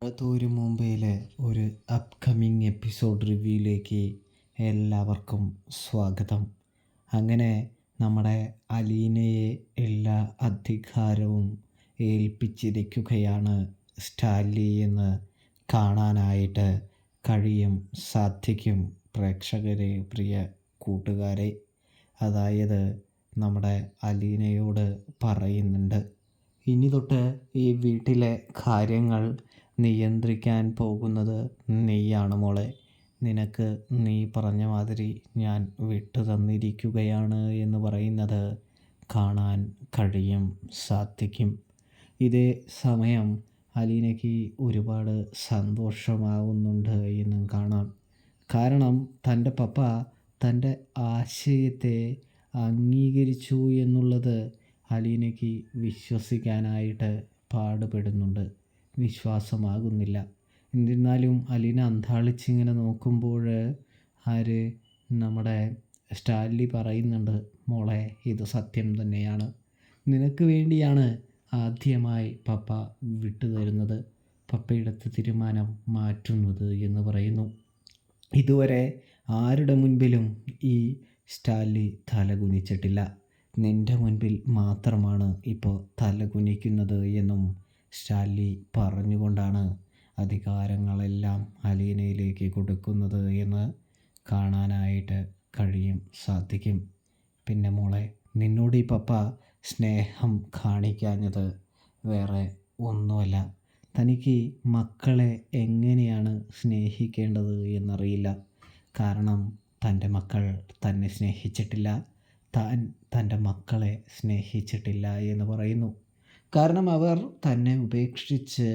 ഒരു മുംബൈയിലെ ഒരു അപ്കമിങ് എപ്പിസോഡ് റിവ്യൂയിലേക്ക് എല്ലാവർക്കും സ്വാഗതം. അങ്ങനെ നമ്മുടെ അലീനയെ എല്ലാ അധികാരവും ഏൽപ്പിച്ചിരിക്കുകയാണ് സ്റ്റാൻലി എന്ന് കാണാനായിട്ട് സാധിക്കും പ്രേക്ഷകരെ, പ്രിയ കൂട്ടുകാരെ. അതായത് നമ്മുടെ അലീനയോട് പറയുന്നുണ്ട്, ഇനി തൊട്ട് ഈ വീട്ടിലെ കാര്യങ്ങൾ നിയന്ത്രിക്കാൻ പോകുന്നത് നീയാണ് മോളെ. നിനക്ക് നീ പറഞ്ഞ മാതിരി ഞാൻ വിട്ടു തന്നിരിക്കുകയാണ് എന്ന് പറയുന്നത് കാണാൻ സാധിക്കും. ഇതേ സമയം അലീനയ്ക്ക് ഒരുപാട് സന്തോഷമാവുന്നുണ്ട് എന്നും കാണാം. കാരണം തൻ്റെ പപ്പ തൻ്റെ ആശയത്തെ അംഗീകരിച്ചു എന്നുള്ളത് അലീനയ്ക്ക് വിശ്വസിക്കാനായിട്ട് പാടുപെടുന്നുണ്ട്. വിശ്വാസമാകുന്നില്ല. എന്നിരുന്നാലും അലീന അന്താളിച്ചിങ്ങനെ നോക്കുമ്പോൾ നമ്മുടെ സ്റ്റാൻലി പറയുന്നുണ്ട്, മോളെ ഇത് സത്യം തന്നെയാണ്. നിനക്ക് വേണ്ടിയാണ് ആദ്യമായി പപ്പ വിട്ടു തരുന്നത്, പപ്പയെടുത്ത തീരുമാനം മാറ്റുന്നത് എന്ന് പറയുന്നു. ഇതുവരെ ആരുടെ മുൻപിലും ഈ സ്റ്റാൻലി തലകുനിച്ചിട്ടില്ല. നിൻ്റെ മുൻപിൽ മാത്രമാണ് ഇപ്പോൾ തലകുനിക്കുന്നത് എന്നും സ്റ്റാൻലി പറഞ്ഞുകൊണ്ടാണ് അധികാരങ്ങളെല്ലാം അലീനയിലേക്ക് കൊടുക്കുന്നത് എന്ന് കാണാനായിട്ട് സാധിക്കും. പിന്നെ മോളെ, നിന്നോട് ഈ പപ്പ സ്നേഹം കാണിക്കാഞ്ഞത് വേറെ ഒന്നുമല്ല. തനിക്ക് മക്കളെ എങ്ങനെയാണ് സ്നേഹിക്കേണ്ടത് എന്നറിയില്ല. കാരണം തൻ്റെ മക്കൾ തന്നെ സ്നേഹിച്ചിട്ടില്ല, താൻ തൻ്റെ മക്കളെ സ്നേഹിച്ചിട്ടില്ല എന്ന് പറയുന്നു. കാരണം അവർ തന്നെ ഉപേക്ഷിച്ച്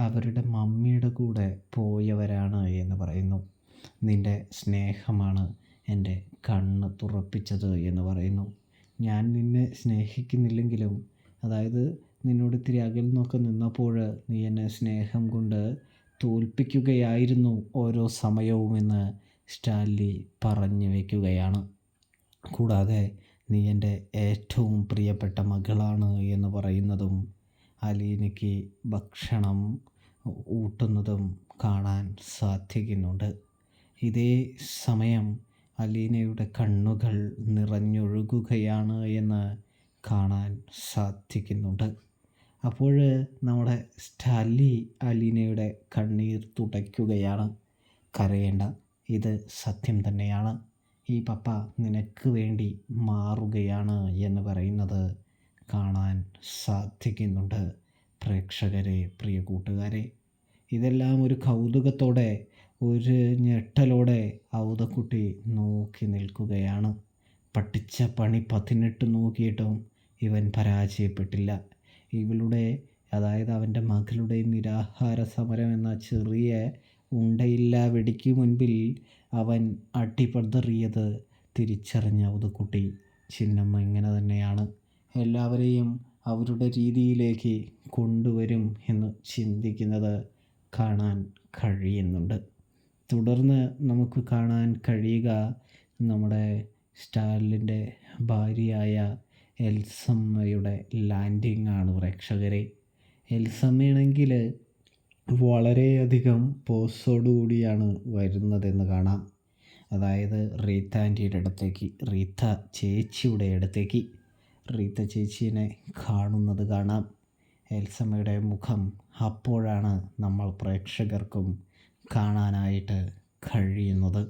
അവരുടെ മമ്മിയുടെ കൂടെ പോയവരാണ് എന്ന് പറയുന്നു. നിൻ്റെ സ്നേഹമാണ് എൻ്റെ കണ്ണ് തുറപ്പിച്ചത് എന്ന് പറയുന്നു. ഞാൻ നിന്നെ സ്നേഹിക്കുന്നില്ലെങ്കിലും, അതായത് നിന്നോട് ഇത്തിരി അകൽന്നൊക്കെ നിന്നപ്പോൾ നീ എന്നെ സ്നേഹം കൊണ്ട് തോൽപ്പിക്കുകയായിരുന്നു ഓരോ സമയവുമെന്ന് സ്റ്റാൻലി പറഞ്ഞു വയ്ക്കുകയാണ്. കൂടാതെ നീ എൻ്റെ ഏറ്റവും പ്രിയപ്പെട്ട മകളാണ് എന്ന് പറയുന്നതും അലീനയ്ക്ക് ഭക്ഷണം ഊട്ടുന്നതും കാണാൻ സാധിക്കുന്നുണ്ട്. ഇതേ സമയം അലീനയുടെ കണ്ണുകൾ നിറഞ്ഞൊഴുകുകയാണ് എന്ന് കാണാൻ സാധിക്കുന്നുണ്ട്. അപ്പോൾ നമ്മുടെ സ്റ്റാൻലി അലീനയുടെ കണ്ണീർ തുടയ്ക്കുകയാണ്. കരയേണ്ട, ഇത് സത്യം തന്നെയാണ്. ഈ പപ്പ നിനക്ക് വേണ്ടി മാറുകയാണ് എന്ന് പറയുന്നത് കാണാൻ സാധിക്കുന്നുണ്ട് പ്രേക്ഷകരെ, പ്രിയ കൂട്ടുകാരെ. ഇതെല്ലാം ഒരു കൗതുകത്തോടെ, ഒരു ഞെട്ടലോടെ ഔതക്കുട്ടി നോക്കി നിൽക്കുകയാണ്. പഠിച്ച പണി 18 നോക്കിയിട്ടും ഇവൻ പരാജയപ്പെട്ടില്ല. ഇവളുടെ, അതായത് അവൻ്റെ മകളുടെ നിരാഹാര സമരം എന്ന ചെറിയ ഉണ്ടയില്ല വെടിക്ക് മുൻപിൽ അവൻ അടിപതറിയത് തിരിച്ചറിഞ്ഞ ഔതക്കുട്ടി ചിന്നമ്മ ഇങ്ങനെ തന്നെയാണ് എല്ലാവരെയും അവരുടെ രീതിയിലേക്ക് കൊണ്ടുവരും എന്ന് ചിന്തിക്കുന്നത് കാണാൻ കഴിയുന്നുണ്ട്. തുടർന്ന് നമുക്ക് കാണാൻ കഴിയുക നമ്മുടെ സ്റ്റാലിൻ്റെ ഭാര്യയായ എൽസമ്മയുടെ ലാൻഡിങ് ആണ് പ്രേക്ഷകരെ. എൽസമ്മയാണെങ്കിൽ വളരെയധികം പോസോടുകൂടിയാണ് വരുന്നതെന്ന് കാണാം. അതായത് റീത്ത ആൻറ്റിയുടെ അടുത്തേക്ക്, റീത്ത ചേച്ചിയുടെ അടുത്തേക്ക് റീത്ത ചേച്ചീനെ കാണുന്നത് കാണാം. എൽസമ്മയുടെ മുഖം അപ്പോഴാണ് നമ്മൾ പ്രേക്ഷകർക്കും കാണാനായിട്ട് കഴിയുന്നത്.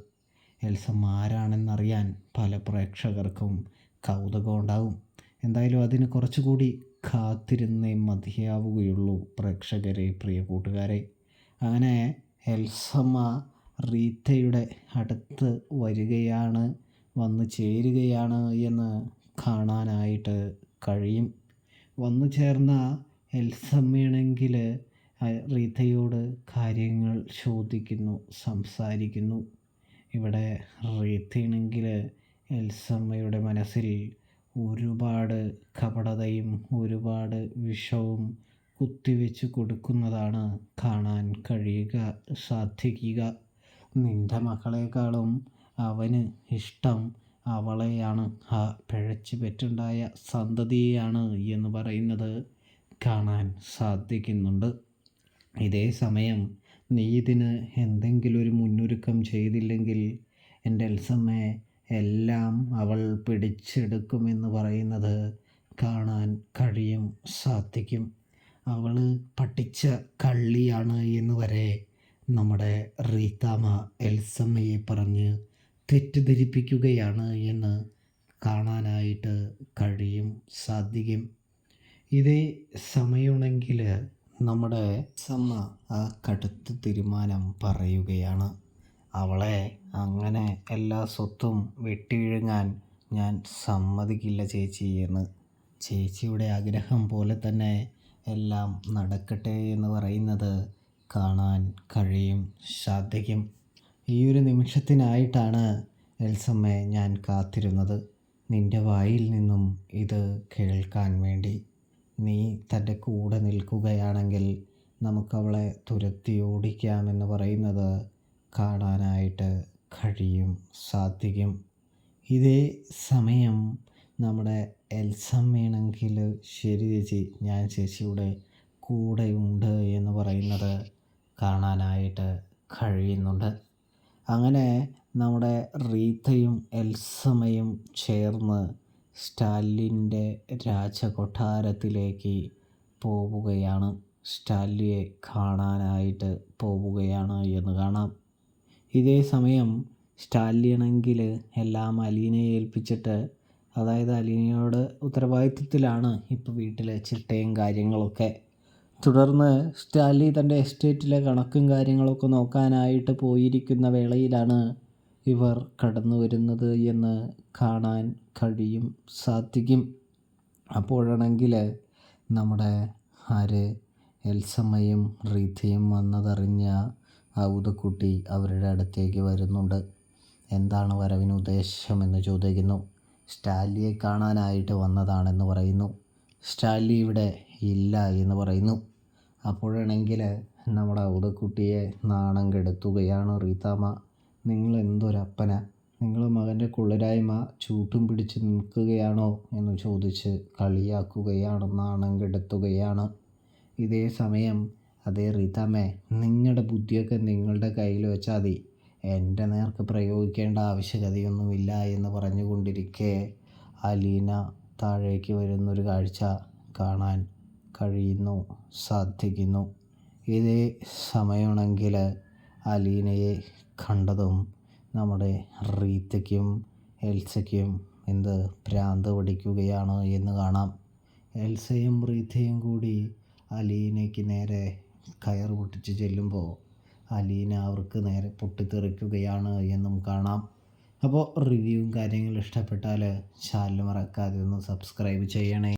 എൽസമ്മ ആരാണെന്നറിയാൻ പല പ്രേക്ഷകർക്കും കൗതുകം ഉണ്ടാവും. എന്തായാലും അതിന് കുറച്ചുകൂടി കാത്തിരുന്നേ മതിയാവുകയുള്ളൂ പ്രേക്ഷകരെ, പ്രിയ കൂട്ടുകാരെ. അങ്ങനെ എൽസമ്മ റീത്തയുടെ അടുത്ത് വന്നു ചേരുകയാണ് എന്ന് കാണാനായിട്ട് കഴിയും. വന്നു ചേർന്ന എൽസമ്മയാണെങ്കിൽ റീത്തയോട് കാര്യങ്ങൾ ചോദിക്കുന്നു, സംസാരിക്കുന്നു. ഇവിടെ റീത്തയാണെങ്കിൽ എൽസമ്മയുടെ മനസ്സിൽ ഒരുപാട് കപടതയും ഒരുപാട് വിഷവും കുത്തിവെച്ച് കൊടുക്കുന്നതാണ് കാണാൻ സാധിക്കുക. നിൻ്റെ മക്കളെക്കാളും അവന് ഇഷ്ടം അവളെയാണ്, ആ പിഴച്ചു പെറ്റുണ്ടായ സന്തതിയെയാണ് എന്ന് പറയുന്നത് കാണാൻ സാധിക്കുന്നുണ്ട്. ഇതേ സമയം നീ ഇതിന് എന്തെങ്കിലും ഒരു മുന്നൊരുക്കം ചെയ്തില്ലെങ്കിൽ എൻ്റെ എൽസമ്മേ എല്ലാം അവൾ പിടിച്ചെടുക്കുമെന്ന് പറയുന്നത് കാണാൻ കഴിയും, സാധിക്കും. അവൾ പഠിച്ച കള്ളിയാണ് എന്ന് വരെ നമ്മുടെ റീത്താമ്മ എൽസമ്മയെ പറഞ്ഞ് തെറ്റിദ്ധരിപ്പിക്കുകയാണ് എന്ന് കാണാനായിട്ട് കഴിയും, സാധിക്കും. ഇതേ സമയമാണെങ്കിൽ നമ്മുടെ സമ്മ ആ കടുത്ത തീരുമാനം പറയുകയാണ്. അവളെ അങ്ങനെ എല്ലാ സ്വത്തും വെട്ടിവിഴുങ്ങാൻ ഞാൻ സമ്മതിക്കില്ല ചേച്ചി എന്ന്. ചേച്ചിയുടെ ആഗ്രഹം പോലെ തന്നെ എല്ലാം നടക്കട്ടെ എന്ന് പറയുന്നത് കാണാൻ കഴിയും, സാധിക്കും. ഈ ഒരു നിമിഷത്തിനായിട്ടാണ് എൽസമ്മേ ഞാൻ കാത്തിരുന്നത്, നിൻ്റെ വായിൽ നിന്നും ഇത് കേൾക്കാൻ വേണ്ടി. നീ തൻ്റെ കൂടെ നിൽക്കുകയാണെങ്കിൽ നമുക്കവളെ തുരത്തി ഓടിക്കാമെന്ന് പറയുന്നത് കാണാനായിട്ട് കഴിയും, സാധിക്കും. ഇതേ സമയം നമ്മുടെ എൽസമ്മയാണെങ്കിൽ ശരി ചേച്ചി, ഞാൻ ചേച്ചിയുടെ കൂടെ ഉണ്ട് എന്ന് പറയുന്നത് കാണാനായിട്ട് കഴിയുന്നുണ്ട്. അങ്ങനെ നമ്മുടെ റീത്തയും എൽസമ്മയും ചേർന്ന് സ്റ്റാലിൻ്റെ രാജകൊട്ടാരത്തിലേക്ക് പോവുകയാണ്. സ്റ്റാലിയെ കാണാനായിട്ട് പോവുകയാണ് എന്ന് കാണാം. ഇതേ സമയം സ്റ്റാലിയാണെങ്കിൽ എല്ലാം അലീനയെ ഏൽപ്പിച്ചിട്ട്, അതായത് അലീനയോട് ഉത്തരവാദിത്വത്തിലാണ് ഇപ്പോൾ വീട്ടിലെ ചിട്ടയും കാര്യങ്ങളൊക്കെ. തുടർന്ന് സ്റ്റാലി തൻ്റെ എസ്റ്റേറ്റിലെ കണക്കും കാര്യങ്ങളൊക്കെ നോക്കാനായിട്ട് പോയിരിക്കുന്ന വേളയിലാണ് ഇവർ കടന്നു വരുന്നത് എന്ന് കാണാൻ കഴിയും, സാധിക്കും. അപ്പോഴാണെങ്കിൽ നമ്മുടെ എൽസമ്മയും റീത്തയും വന്നതറിഞ്ഞ ഔദക്കുട്ടി അവരുടെ അടുത്തേക്ക് വരുന്നുണ്ട്. എന്താണ് വരവിന് ഉദ്ദേശമെന്ന് ചോദിക്കുന്നു. സ്റ്റാലിയെ കാണാനായിട്ട് വന്നതാണെന്ന് പറയുന്നു. സ്റ്റാലി ഇവിടെ ഇല്ല എന്ന് പറയുന്നു. അപ്പോഴാണെങ്കിൽ നമ്മുടെ ഔദക്കുട്ടിയെ നാണം കെടുത്തുകയാണ് റീത്താമ്മ. നിങ്ങൾ എന്തൊരപ്പന, നിങ്ങൾ മകൻ്റെ കുളിരായ്മ ചൂട്ടും പിടിച്ച് നിൽക്കുകയാണോ എന്ന് ചോദിച്ച് കളിയാക്കുകയാണ്, നാണം കെടുത്തുകയാണ്. ഇതേ സമയം അതേ റീത്താമ്മേ, നിങ്ങളുടെ ബുദ്ധിയൊക്കെ നിങ്ങളുടെ കയ്യിൽ വെച്ചാൽ മതി, എൻ്റെ നേർക്ക് പ്രയോഗിക്കേണ്ട ആവശ്യകതയൊന്നുമില്ല എന്ന് പറഞ്ഞുകൊണ്ടിരിക്കെ അലീന താഴേക്ക് വരുന്നൊരു കാഴ്ച കാണാൻ കഴിയുന്നു, സാധിക്കുന്നു. ഇതേ സമയമാണെങ്കിൽ അലീനയെ കണ്ടതും നമ്മുടെ റീത്തയ്ക്കും എൽസയ്ക്കും ഭ്രാന്ത് പിടിക്കുകയാണ് എന്ന് കാണാം. എൽസയും റീത്തയും കൂടി അലീനയ്ക്ക് നേരെ കയർ പൊട്ടിച്ച് ചെല്ലുമ്പോൾ അലീന അവർക്ക് നേരെ പൊട്ടിത്തെറിക്കുകയാണ് എന്നും കാണാം. അപ്പോൾ റിവ്യൂവും കാര്യങ്ങളും ഇഷ്ടപ്പെട്ടാൽ ചാനൽ മറക്കാതെ ഒന്ന് സബ്സ്ക്രൈബ് ചെയ്യണേ.